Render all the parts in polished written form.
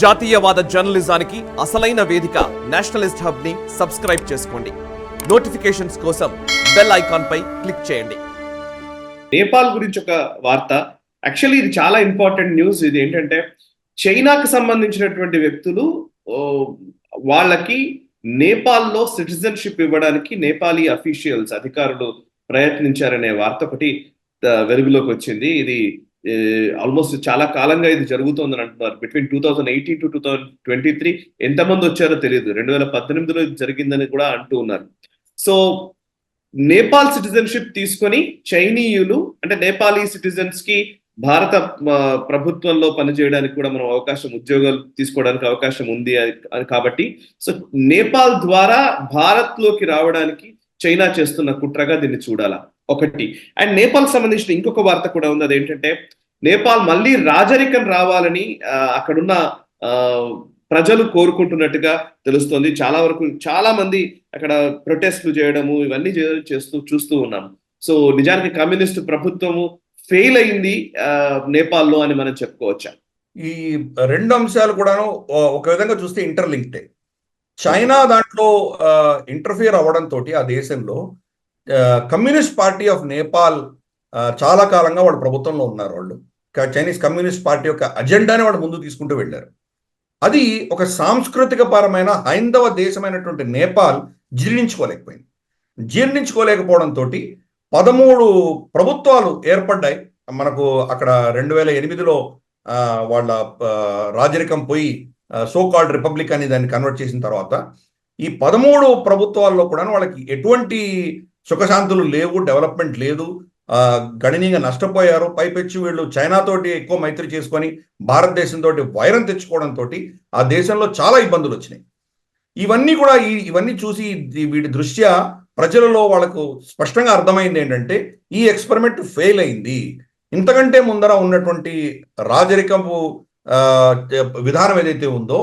జాతీయవాద జర్నలిజానికి అసలైన వేదిక నేషనలిస్ట్ హబ్ ని సబ్స్క్రైబ్ చేసుకోండి. నోటిఫికేషన్స్ కోసం బెల్ ఐకాన్ పై క్లిక్ చేయండి. నేపాల్ గురించి ఒక వార్త. యాక్చువల్లీ ఇది చాలా ఇంపార్టెంట్ న్యూస్. ఇది ఏంటంటే చైనాకు సంబంధించినటువంటి వ్యక్తులు వాళ్ళకి నేపాల్లో సిటిజన్షిప్ ఇవ్వడానికి నేపాలీ అఫీషియల్స్ అధికారులు ప్రయత్నించారనే వార్త ఒకటి వెలుగులోకి వచ్చింది. ఇది ఆల్మోస్ట్ చాలా కాలంగా ఇది జరుగుతోందని అంటున్నారు. బిట్వీన్ 2018 to 2023 ఎంతమంది వచ్చారో తెలియదు. 2018లో ఇది జరిగిందని కూడా అంటూ ఉన్నారు. సో నేపాల్ సిటిజన్షిప్ తీసుకొని చైనీయులు అంటే నేపాలీ సిటిజన్స్ కి భారత ప్రభుత్వంలో పనిచేయడానికి కూడా మనం ఉద్యోగాలు తీసుకోవడానికి అవకాశం ఉంది కాబట్టి సో నేపాల్ ద్వారా భారత్ లోకి రావడానికి చైనా చేస్తున్న కుట్రగా దీన్ని చూడాలా ఒకటి. అండ్ నేపాల్ సంబంధించిన ఇంకొక వార్త కూడా ఉంది. అదేంటంటే నేపాల్ మళ్ళీ రాజరికం రావాలని అక్కడున్న ప్రజలు కోరుకుంటున్నట్టుగా తెలుస్తోంది. చాలా మంది అక్కడ ప్రొటెస్ట్లు చేయడము ఇవన్నీ చూస్తూ ఉన్నాం. సో నిజానికి కమ్యూనిస్ట్ ప్రభుత్వము ఫెయిల్ అయింది నేపాల్లో అని మనం చెప్పుకోవచ్చా? ఈ రెండు అంశాలు కూడాను ఒక విధంగా చూస్తే ఇంటర్లింక్డే. చైనా దాంట్లో ఇంటర్ఫియర్ అవ్వడంతో ఆ దేశంలో కమ్యూనిస్ట్ పార్టీ ఆఫ్ నేపాల్ చాలా కాలంగా వాళ్ళ ప్రభుత్వంలో ఉన్నారు. వాళ్ళు చైనీస్ కమ్యూనిస్ట్ పార్టీ యొక్క అజెండాని వాళ్ళు ముందుకు తీసుకుంటూ వెళ్ళారు. అది ఒక సాంస్కృతిక పరమైన హైందవ దేశమైనటువంటి నేపాల్ జీర్ణించుకోలేకపోవడంతో 13 ప్రభుత్వాలు ఏర్పడ్డాయి. మనకు అక్కడ 2008లో వాళ్ళ రాజరికం పోయి సో కాల్డ్ రిపబ్లిక్ అని దాన్ని కన్వర్ట్ చేసిన తర్వాత ఈ 13 ప్రభుత్వాల్లో కూడా వాళ్ళకి ఎటువంటి సుఖశాంతులు లేవు, డెవలప్మెంట్ లేదు, గణనీయంగా నష్టపోయారు. పైపెచ్చి వీళ్ళు చైనాతోటి ఎక్కువ మైత్రి చేసుకొని భారతదేశంతో వైరం తెచ్చుకోవడంతో ఆ దేశంలో చాలా ఇబ్బందులు వచ్చినాయి. ఇవన్నీ చూసి వీటి దృష్ట్యా ప్రజలలో వాళ్ళకు స్పష్టంగా అర్థమైంది ఏంటంటే ఈ ఎక్స్పెరిమెంట్ ఫెయిల్ అయింది. ఇంతకంటే ముందర ఉన్నటువంటి రాజరికపు విధానం ఏదైతే ఉందో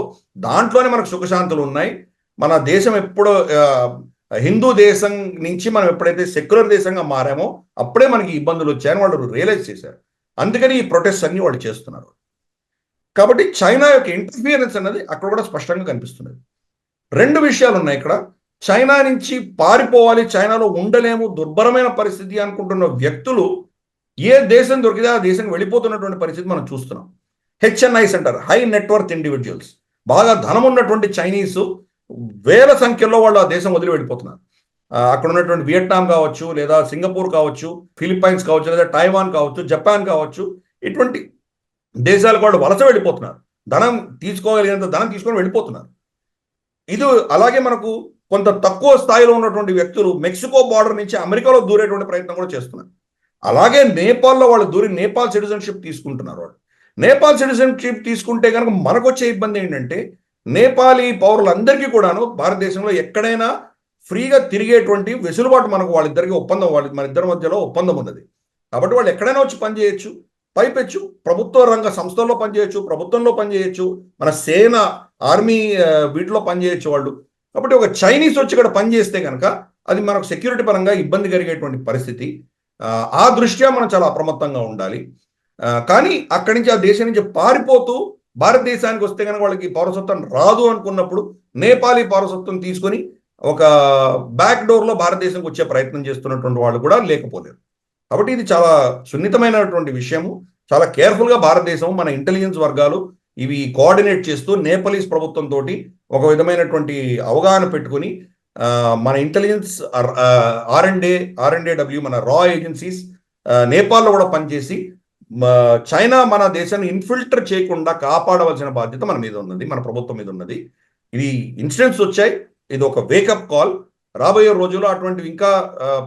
దాంట్లోనే మనకు సుఖశాంతులు ఉన్నాయి. మన దేశం ఎప్పుడో హిందూ దేశం నుంచి మనం ఎప్పుడైతే సెక్యులర్ దేశంగా మారామో అప్పుడే మనకి ఇబ్బందులు వచ్చాయని వాళ్ళు రియలైజ్ చేశారు. అందుకని ఈ ప్రొటెస్ట్ అన్ని వాళ్ళు చేస్తున్నారు. కాబట్టి చైనా యొక్క ఇంటర్ఫియరెన్స్ అన్నది అక్కడ కూడా స్పష్టంగా కనిపిస్తున్నది. 2 విషయాలు ఉన్నాయి ఇక్కడ. చైనా నుంచి పారిపోవాలి, చైనాలో ఉండలేము, దుర్భరమైన పరిస్థితి అనుకుంటున్న వ్యక్తులు ఏ దేశం దొరికితే ఆ దేశం వెళ్ళిపోతున్నటువంటి పరిస్థితి మనం చూస్తున్నాం. HNIs అంటారు, హై నెట్వర్త్ ఇండివిజువల్స్. బాగా ధనం ఉన్నటువంటి చైనీసు వేల సంఖ్యలో వాళ్ళు ఆ దేశం వదిలి వెళ్ళిపోతున్నారు. అక్కడ ఉన్నటువంటి వియట్నాం కావచ్చు, లేదా సింగపూర్ కావచ్చు, ఫిలిప్పైన్స్ కావచ్చు, లేదా టైవాన్ కావచ్చు, జపాన్ కావచ్చు, ఇటువంటి దేశాలకు వాళ్ళు వలస వెళ్ళిపోతున్నారు. ధనం తీసుకోగలిగినంత ధనం తీసుకొని వెళ్ళిపోతున్నారు. ఇది అలాగే మనకు కొంత తక్కువ స్థాయిలో ఉన్నటువంటి వ్యక్తులు మెక్సికో బార్డర్ నుంచి అమెరికాలో దూరేటువంటి ప్రయత్నం కూడా చేస్తున్నారు. అలాగే నేపాల్లో వాళ్ళు దూరి నేపాల్ సిటిజన్షిప్ తీసుకుంటున్నారు. వాళ్ళు నేపాల్ సిటిజన్షిప్ తీసుకుంటే కనుక మనకు వచ్చే ఇబ్బంది ఏంటంటే నేపాలీ పౌరులందరికీ కూడాను భారతదేశంలో ఎక్కడైనా ఫ్రీగా తిరిగేటువంటి వెసులుబాటు మనకు వాళ్ళిద్దరికి మన ఇద్దరి మధ్యలో ఒప్పందం ఉన్నది. కాబట్టి వాళ్ళు ఎక్కడైనా వచ్చి పనిచేయచ్చు, పైపెచ్చు ప్రభుత్వ రంగ సంస్థల్లో పనిచేయచ్చు, ప్రభుత్వంలో పనిచేయచ్చు, మన సేన ఆర్మీ వీటిలో పనిచేయచ్చు వాళ్ళు. కాబట్టి ఒక చైనీస్ వచ్చి ఇక్కడ పనిచేస్తే కనుక అది మనకు సెక్యూరిటీ పరంగా ఇబ్బంది కలిగేటువంటి పరిస్థితి. ఆ దృష్ట్యా మనం చాలా అప్రమత్తంగా ఉండాలి. కానీ అక్కడి నుంచి ఆ దేశం నుంచి పారిపోతూ భారతదేశానికి వస్తే కనుక వాళ్ళకి పౌరసత్వం రాదు అనుకున్నప్పుడు నేపాలీ పౌరసత్వం తీసుకొని ఒక బ్యాక్ డోర్లో భారతదేశంకి వచ్చే ప్రయత్నం చేస్తున్నటువంటి వాళ్ళు కూడా లేకపోలేరు. కాబట్టి ఇది చాలా సున్నితమైనటువంటి విషయము. చాలా కేర్ఫుల్గా భారతదేశం మన ఇంటెలిజెన్స్ వర్గాలు ఇవి కోఆర్డినేట్ చేస్తూ నేపాలీస్ ప్రభుత్వంతో ఒక విధమైనటువంటి అవగాహన పెట్టుకుని మన ఇంటెలిజెన్స్ R&AW మన రా ఏజెన్సీస్ నేపాల్లో కూడా పనిచేసి చైనా మన దేశాన్ని ఇన్ఫిల్టర్ చేయకుండా కాపాడవలసిన బాధ్యత మన మీద ఉన్నది, మన ప్రభుత్వం మీద ఉన్నది. ఇది ఇన్సిడెంట్స్ వచ్చాయి, ఇది ఒక వేకప్ కాల్. రాబోయే రోజుల్లో అటువంటివి ఇంకా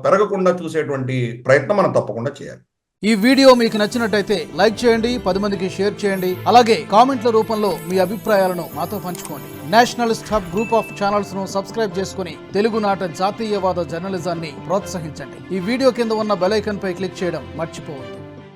పెరగకుండా చూసేటువంటి ప్రయత్నం మనం తప్పకుండా చేయాలి. ఈ వీడియో మీకు నచ్చినట్టయితే లైక్ చేయండి, 10 మందికి షేర్ చేయండి. అలాగే కామెంట్ల రూపంలో మీ అభిప్రాయాలను మాతో పంచుకోండి. Nationalist hub group of channels ను సబ్స్క్రైబ్ చేసుకుని తెలుగునాట జాతీయవాద జర్నలిజాన్ని ప్రోత్సహించండి. ఈ వీడియో కింద ఉన్న బెల్ ఐకాన్ పై క్లిక్ చేయడం మర్చిపోవద్దు.